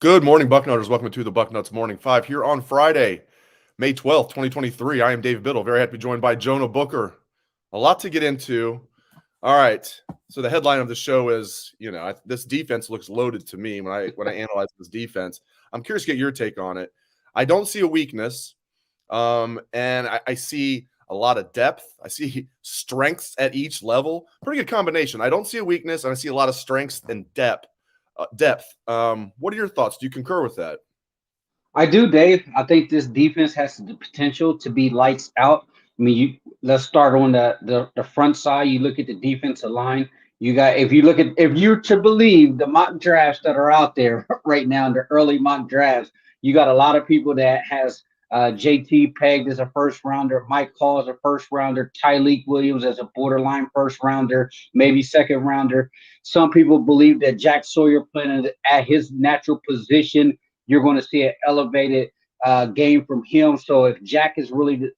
Good morning, Bucknutters. Welcome to the Bucknuts Morning 5 here on Friday, May 12th, 2023. I am Dave Biddle. Very happy to be joined by Jonah Booker. A lot to get into. All right. So the headline of the show is, this defense looks loaded to me when I analyze this defense. I'm curious to get your take on it. I don't see a weakness, and I see a lot of depth. I see strengths at each level. Pretty good combination. I don't see a weakness, and I see a lot of strengths and depth. What are your thoughts? Do you concur with that? I do, Dave. I think this defense has the potential to be lights out. Let's start on the front side. You look at the defensive line. If you're to believe the mock drafts that are out there right now, the early mock drafts, you got a lot of people that has JT pegged as a first rounder, Mike Hall as a first rounder, Tyleek Williams as a borderline first rounder, maybe second rounder. Some people believe that Jack Sawyer playing at his natural position, you're going to see an elevated game from him. So if Jack is really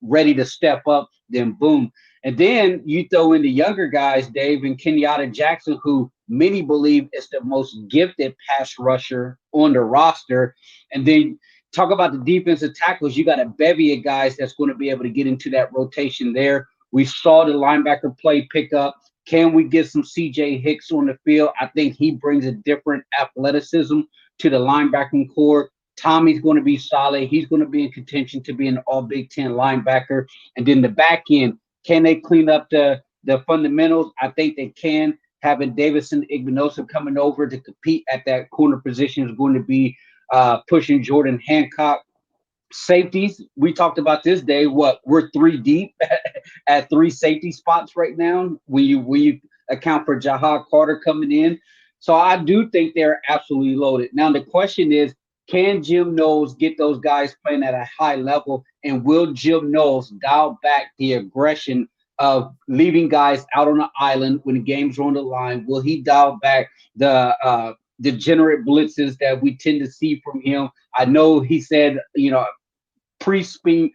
ready to step up, then boom. And then you throw in the younger guys, Dave and Kenyatta Jackson, who many believe is the most gifted pass rusher on the roster. And then talk about the defensive tackles. You got a bevy of guys that's going to be able to get into that rotation there. We saw the linebacker play pick up. Can we get some CJ Hicks on the field? I think he brings a different athleticism to the linebacking core. Tommy's going to be solid. He's going to be in contention to be an all Big Ten linebacker. And then the back end, can they clean up the fundamentals? I think they can. Having Davison Igbinosa coming over to compete at that corner position is going to be pushing Jordan Hancock. Safeties, we talked about this day. What, we're three deep at three safety spots right now when you account for Jahad Carter coming in. So I do think they're absolutely loaded. Now the question is, can Jim Knowles get those guys playing at a high level, and will Jim Knowles dial back the aggression of leaving guys out on the island when the game's on the line? Will he dial back the degenerate blitzes that we tend to see from him? I know he said, pre-spring,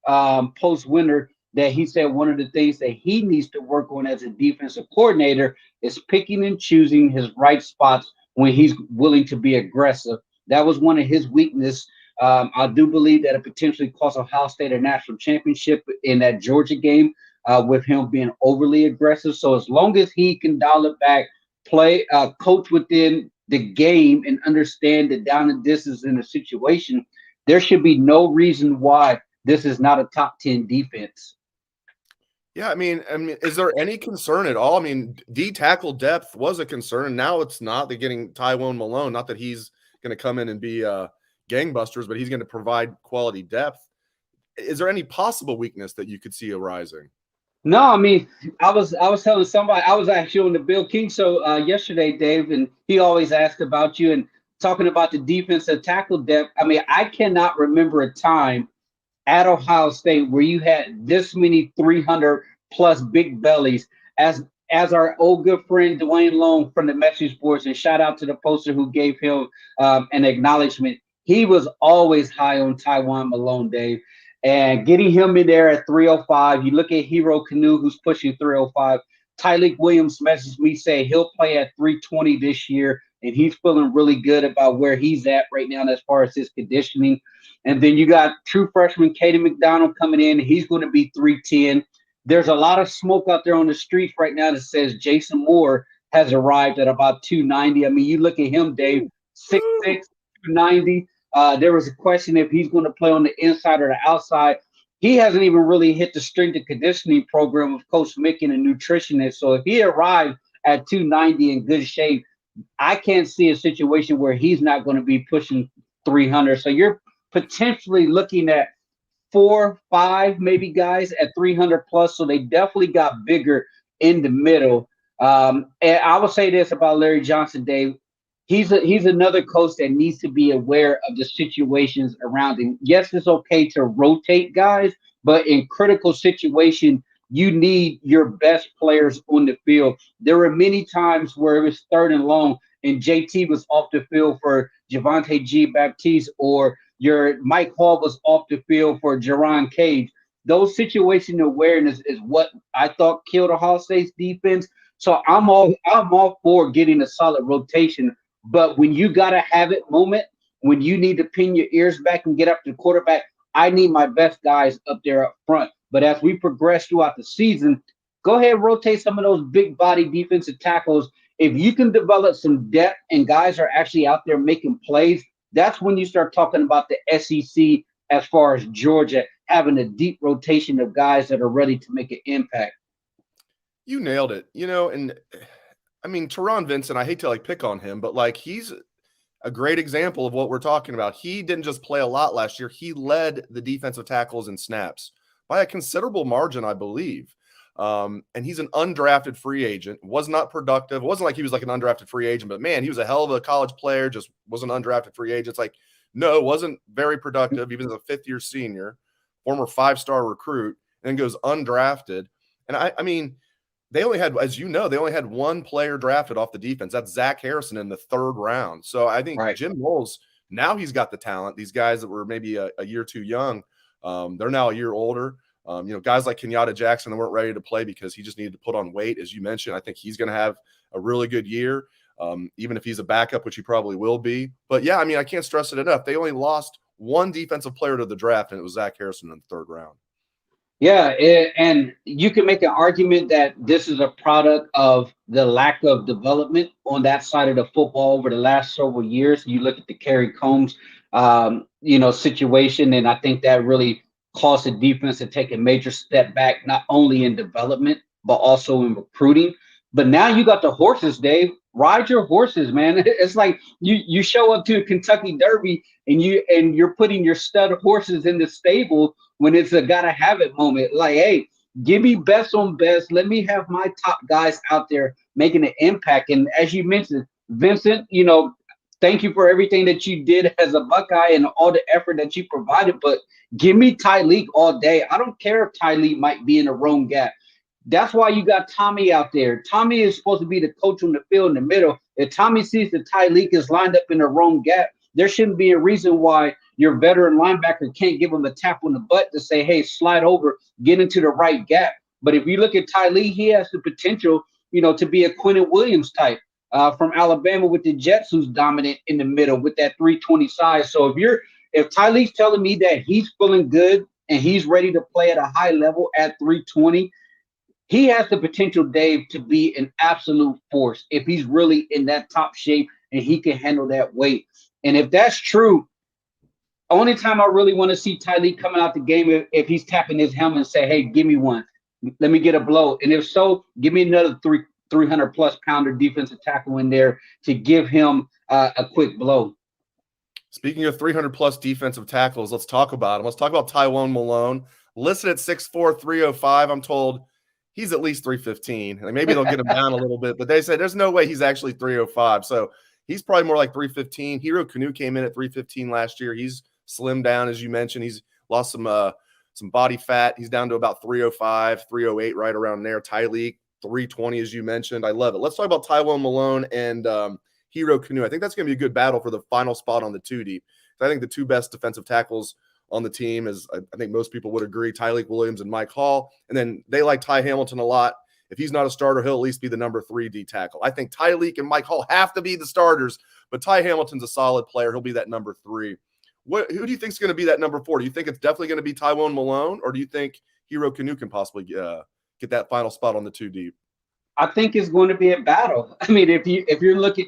post-winter, that he said one of the things that he needs to work on as a defensive coordinator is picking and choosing his right spots when he's willing to be aggressive. That was one of his weaknesses. I do believe that it potentially cost Ohio State a national championship in that Georgia game with him being overly aggressive. So as long as he can dial it back, play, coach within the game and understand the down and distance in the situation, there should be no reason why this is not a top 10 defense. Yeah, is there any concern at all? D tackle depth was a concern. Now it's not. They're getting Tywone Malone. Not that he's going to come in and be gangbusters, but he's going to provide quality depth. Is there any possible weakness that you could see arising? No, I was telling somebody, I was actually on the Bill King show yesterday, Dave, and he always asked about you and talking about the defensive tackle depth. I cannot remember a time at Ohio State where you had this many 300 plus big bellies as our old good friend Dwayne Long from the message boards, and shout out to the poster who gave him an acknowledgement. He was always high on Tywone Malone, Dave. And getting him in there at 305, you look at Hero Canoe, who's pushing 305. Tyleek Williams messaged me say he'll play at 320 this year, and he's feeling really good about where he's at right now as far as his conditioning. And then you got true freshman Katie McDonald coming in. He's going to be 310. There's a lot of smoke out there on the streets right now that says Jason Moore has arrived at about 290. You look at him, Dave, 6'6", 290. There was a question if he's going to play on the inside or the outside. He hasn't even really hit the strength and conditioning program of Coach Mick and a nutritionist. So if he arrived at 290 in good shape, I can't see a situation where he's not going to be pushing 300. So you're potentially looking at 4, 5 maybe guys at 300 plus. So they definitely got bigger in the middle. And I will say this about Larry Johnson, Dave. He's another coach that needs to be aware of the situations around him. Yes, it's okay to rotate guys, but in critical situation, you need your best players on the field. There were many times where it was third and long, and JT was off the field for Javante G. Baptiste, or your Mike Hall was off the field for Jerron Cage. Those situation awareness is what I thought killed Ohio State's defense. So I'm all for getting a solid rotation. But when you got to have it moment, when you need to pin your ears back and get up to the quarterback, I need my best guys up there up front. But as we progress throughout the season, go ahead and rotate some of those big body defensive tackles. If you can develop some depth and guys are actually out there making plays, that's when you start talking about the SEC as far as Georgia having a deep rotation of guys that are ready to make an impact. You nailed it. And I mean, Teron Vincent, I hate to pick on him, but he's a great example of what we're talking about. He didn't just play a lot last year. He led the defensive tackles in snaps by a considerable margin, I believe. And he's an undrafted free agent, was not productive. It wasn't like he was an undrafted free agent, but man, he was a hell of a college player, just was an undrafted free agent. It's no, wasn't very productive, even as a fifth-year senior, former 5-star recruit, and then goes undrafted. And I mean, they only had, as you know, one player drafted off the defense. That's Zach Harrison in the 3rd round. So I think Jim Knowles, now he's got the talent. These guys that were maybe a year too young, they're now a year older. Guys like Kenyatta Jackson that weren't ready to play because he just needed to put on weight, as you mentioned. I think he's going to have a really good year, even if he's a backup, which he probably will be. But, yeah, I mean, I can't stress it enough. They only lost one defensive player to the draft, and it was Zach Harrison in the 3rd round. Yeah, and you can make an argument that this is a product of the lack of development on that side of the football over the last several years. You look at the Kerry Combs, situation, and I think that really caused the defense to take a major step back, not only in development but also in recruiting. But now you got the horses, Dave. Ride your horses, man. It's like you show up to a Kentucky Derby and you're putting your stud horses in the stable when it's a gotta have it moment. Like, hey, give me best on best. Let me have my top guys out there making an impact. And as you mentioned, Vincent, thank you for everything that you did as a Buckeye and all the effort that you provided. But give me Tyleek all day. I don't care if Tyleek might be in the wrong gap. That's why you got Tommy out there. Tommy is supposed to be the coach on the field in the middle. If Tommy sees that Tyleek is lined up in the wrong gap, there shouldn't be a reason why your veteran linebacker can't give him a tap on the butt to say, hey, slide over, get into the right gap. But if you look at Tyleek, he has the potential, to be a Quentin Williams type from Alabama with the Jets, who's dominant in the middle with that 320 size. So if Tyleek's telling me that he's feeling good and he's ready to play at a high level at 320, he has the potential, Dave, to be an absolute force if he's really in that top shape and he can handle that weight. And if that's true, only time I really want to see Tyleek coming out the game if he's tapping his helmet and say, hey, give me one. Let me get a blow. And if so, give me another 300-plus pounder defensive tackle in there to give him a quick blow. Speaking of 300-plus defensive tackles, let's talk about him. Let's talk about Tywone Malone. Listed at 6'4", 305, I'm told he's at least 315. Maybe they'll get him down a little bit, but they said there's no way he's actually 305. So he's probably more like 315. Hero Canoe came in at 315 last year. He's slimmed down, as you mentioned. He's lost some body fat. He's down to about 305, 308, right around there. Tyleek, 320, as you mentioned. I love it. Let's talk about Tywone Malone and Hero Canoe. I think that's going to be a good battle for the final spot on the 2 deep. I think the 2 best defensive tackles on the team is, I think most people would agree, Tyleek Williams and Mike Hall. And then they like Ty Hamilton a lot. If he's not a starter, he'll at least be the number 3 D tackle. I think Tyleek and Mike Hall have to be the starters, but Ty Hamilton's a solid player. He'll be that number 3. Who do you think is going to be that number 4? Do you think it's definitely going to be Tywone Malone, or do you think Hero Canoe can possibly get that final spot on the 2 deep? I think it's going to be a battle. I mean, if you look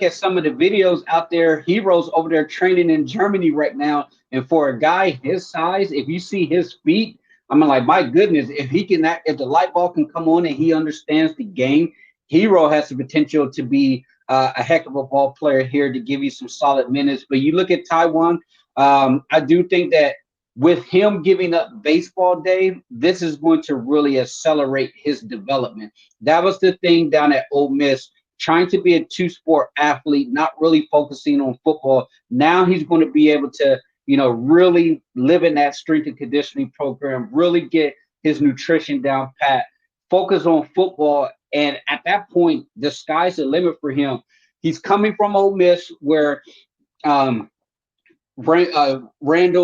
at some of the videos out there, Hero's over there training in Germany right now. And for a guy his size, if you see his feet, I mean, like, my goodness, if the light bulb can come on and he understands the game, Hero has the potential to be a heck of a ball player here to give you some solid minutes. But you look at Tywone, I do think that with him giving up baseball, Dave, this is going to really accelerate his development. That was the thing down at Ole Miss, trying to be a 2-sport athlete, not really focusing on football. Now he's going to be able to, really live in that strength and conditioning program, really get his nutrition down pat, focus on football. And at that point, the sky's the limit for him. He's coming from Ole Miss, where Randall,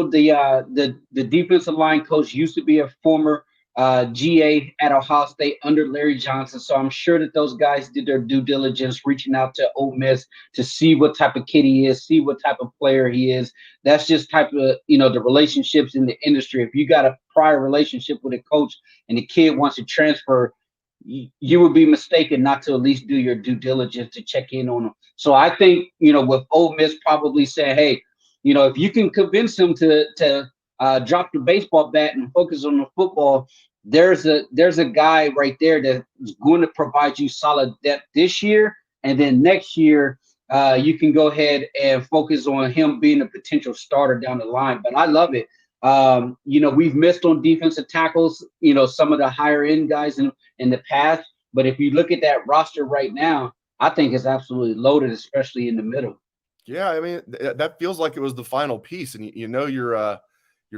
the defensive line coach, used to be a former GA at Ohio State under Larry Johnson. So I'm sure that those guys did their due diligence, reaching out to Ole Miss to see what type of kid he is, see what type of player he is. That's just type of, the relationships in the industry. If you got a prior relationship with a coach and the kid wants to transfer, you would be mistaken not to at least do your due diligence to check in on them. So I think, with Ole Miss probably saying, hey, if you can convince him to drop the baseball bat and focus on the football, there's a guy right there that's going to provide you solid depth this year, and then next year you can go ahead and focus on him being a potential starter down the line. But I love it. We've missed on defensive tackles, some of the higher end guys in the past. But if you look at that roster right now, I think it's absolutely loaded, especially in the middle. Yeah, I mean, that feels like it was the final piece, and your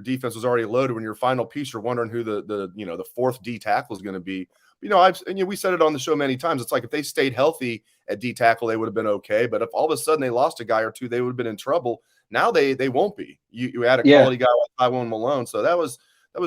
defense was already loaded. When your final piece, you're wondering who the fourth D tackle is going to be. We said it on the show many times. It's like if they stayed healthy at D tackle, they would have been okay. But if all of a sudden they lost a guy or two, they would have been in trouble. Now they won't be. You had a quality guy like Tywone Malone, so that was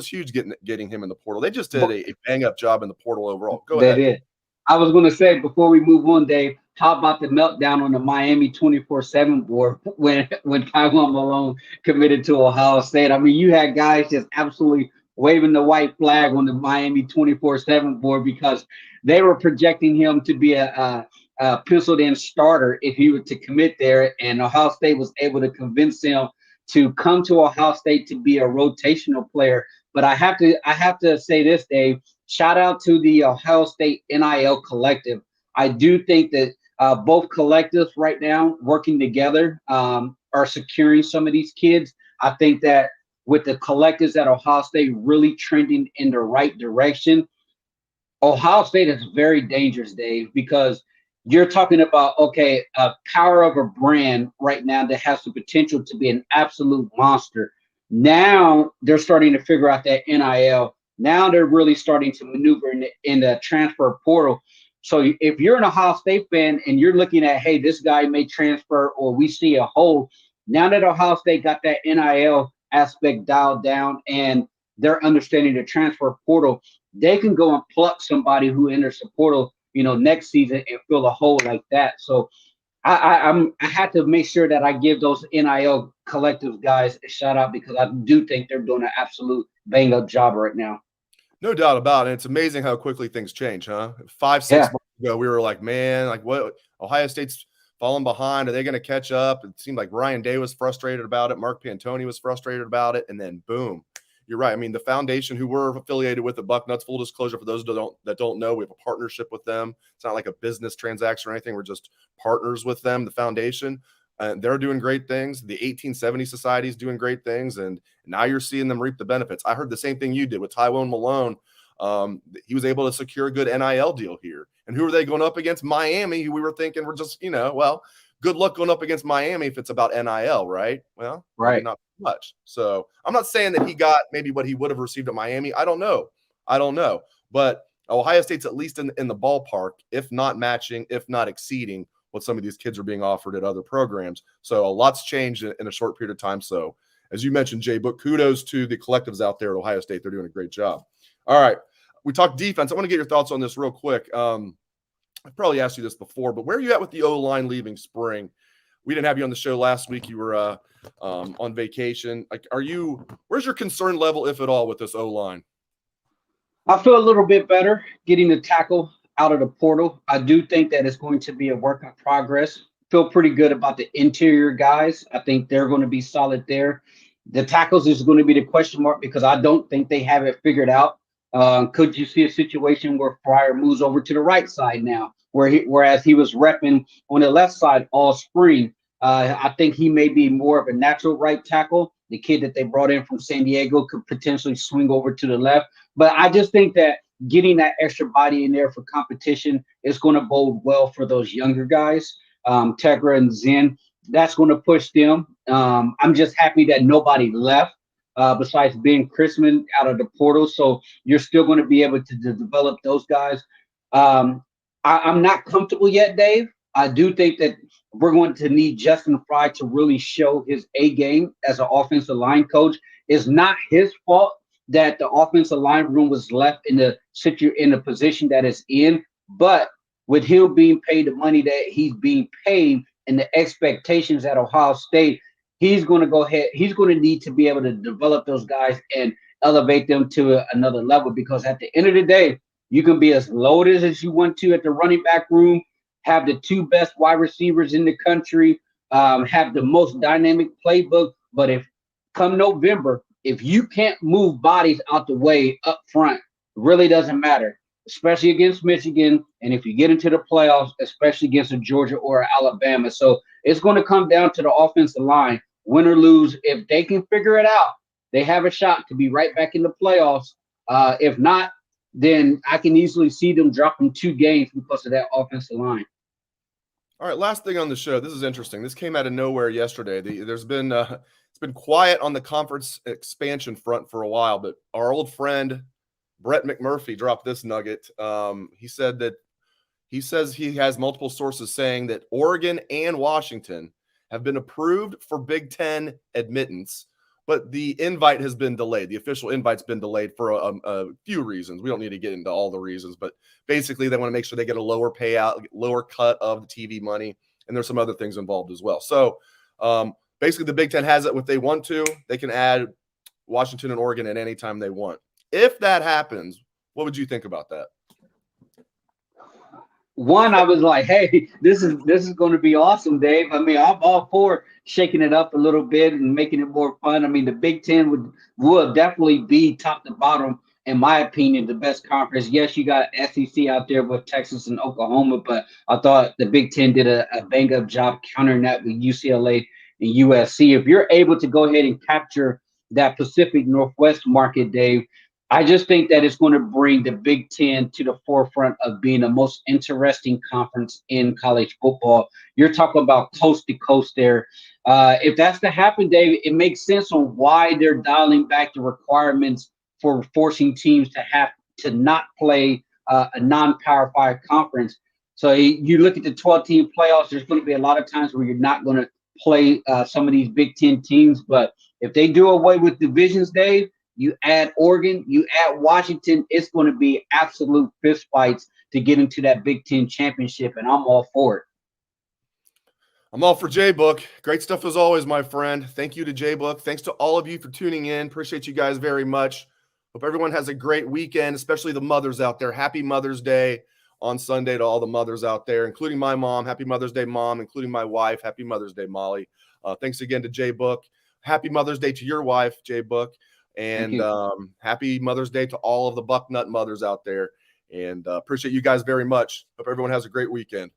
huge getting him in the portal. They just did a bang up job in the portal overall. Go ahead. They did. I was going to say before we move on, Dave, how about the meltdown on the Miami 24/7 board when Tywone Malone committed to Ohio State? I mean, you had guys just absolutely waving the white flag on the Miami 24/7 board because they were projecting him to be a penciled-in starter if he were to commit there, and Ohio State was able to convince him to come to Ohio State to be a rotational player. But I have to say this, Dave. Shout out to the Ohio State NIL collective. I do think that both collectives right now working together are securing some of these kids. I think that with the collectives at Ohio State really trending in the right direction, Ohio State is very dangerous, Dave, because you're talking about, a power of a brand right now that has the potential to be an absolute monster. Now they're starting to figure out that NIL. Now they're really starting to maneuver in the transfer portal. So if you're an Ohio State fan and you're looking at, hey, this guy may transfer or we see a hole, now that Ohio State got that NIL aspect dialed down and they're understanding the transfer portal, they can go and pluck somebody who enters the portal, next season and fill a hole like that. So I had to make sure that I give those NIL collective guys a shout out because I do think they're doing an absolute bang up job right now. No doubt about it. It's amazing how quickly things change, huh? 5-6 months ago, we were like, man, like what? Ohio State's falling behind. Are they going to catch up? It seemed like Ryan Day was frustrated about it. Mark Pantoni was frustrated about it. And then boom, you're right. I mean, the foundation who we're affiliated with, the Bucknuts, full disclosure for those that don't know, we have a partnership with them. It's not like a business transaction or anything. We're just partners with them, the foundation. They're doing great things. The 1870 Society is doing great things, and now you're seeing them reap the benefits. I heard the same thing you did with Tywone Malone. He was able to secure a good NIL deal here. And who are they going up against? Miami, who we were thinking were just, good luck going up against Miami if it's about NIL, right? Well, right. Not much. So I'm not saying that he got maybe what he would have received at Miami. I don't know. But Ohio State's at least in the ballpark, if not matching, if not exceeding what some of these kids are being offered at other programs. So a lot's changed in a short period of time. So as you mentioned, JBook, kudos to the collectives out there at Ohio State. They're doing a great job. All right. We talked defense. I want to get your thoughts on this real quick. I've probably asked you this before, but where are you at with the O-line leaving spring? We didn't have you on the show last week. You were on vacation. Where's your concern level, if at all, with this O-line? I feel a little bit better getting the tackle out of the portal. I do think that it's going to be a work in progress. Feel pretty good about the interior guys. I think they're going to be solid there. The tackles is going to be the question mark because I don't think they have it figured out. Could you see a situation where Fryer moves over to the right side now, whereas he was repping on the left side all spring? I think he may be more of a natural right tackle. The kid that they brought in from San Diego could potentially swing over to the left. But I just think that getting that extra body in there for competition is going to bode well for those younger guys, Tegra and Zen. That's going to push them. I'm just happy that nobody left besides Ben Chrisman out of the portal. So you're still going to be able to develop those guys. I'm not comfortable yet, Dave. I do think that we're going to need Justin Fry to really show his A game as an offensive line coach. It's not his fault that the offensive line room was left in the position that it's in, but with him being paid the money that he's being paid and the expectations at Ohio State, he's going to go ahead. He's going to need to be able to develop those guys and elevate them to another level, because at the end of the day, you can be as loaded as you want to at the running back room, have the two best wide receivers in the country, have the most dynamic playbook. But if come November, if you can't move bodies out the way up front, really doesn't matter, especially against Michigan. And if you get into the playoffs, especially against a Georgia or Alabama. So it's going to come down to the offensive line, win or lose. If they can figure it out, they have a shot to be right back in the playoffs. If not, then I can easily see them dropping 2 games because of that offensive line. All right, last thing on the show. This is interesting. This came out of nowhere yesterday. There's been it's been quiet on the conference expansion front for a while, but our old friend Brett McMurphy dropped this nugget. He says he has multiple sources saying that Oregon and Washington have been approved for Big Ten admittance, but the invite has been delayed. The official invite's been delayed for a few reasons. We don't need to get into all the reasons, but basically they want to make sure they get a lower payout, lower cut of the TV money, and there's some other things involved as well. So basically the Big Ten has it if they want to. They can add Washington and Oregon at any time they want. If that happens, what would you think about that? One, I was like, hey, this is going to be awesome, Dave. I mean, I'm all for shaking it up a little bit and making it more fun. I mean, the Big Ten will definitely be top to bottom, in my opinion, the best conference. Yes, you got SEC out there with Texas and Oklahoma, but I thought the Big Ten did a bang-up job countering that with UCLA and USC. If you're able to go ahead and capture that Pacific Northwest market, Dave, I just think that it's going to bring the Big Ten to the forefront of being the most interesting conference in college football. You're talking about coast to coast there. If that's to happen, Dave, it makes sense on why they're dialing back the requirements for forcing teams to have to not play a non-Power 5 conference. So you look at the 12-team playoffs, there's going to be a lot of times where you're not going to play some of these Big Ten teams. But if they do away with divisions, Dave, you add Oregon, you add Washington, it's going to be absolute fistfights to get into that Big Ten championship, and I'm all for it. I'm all for JBook. Great stuff as always, my friend. Thank you to JBook. Thanks to all of you for tuning in. Appreciate you guys very much. Hope everyone has a great weekend, especially the mothers out there. Happy Mother's Day on Sunday to all the mothers out there, including my mom. Happy Mother's Day, Mom, including my wife. Happy Mother's Day, Molly. Thanks again to JBook. Happy Mother's Day to your wife, JBook. And happy Mother's Day to all of the Bucknut mothers out there. And appreciate you guys very much. Hope everyone has a great weekend.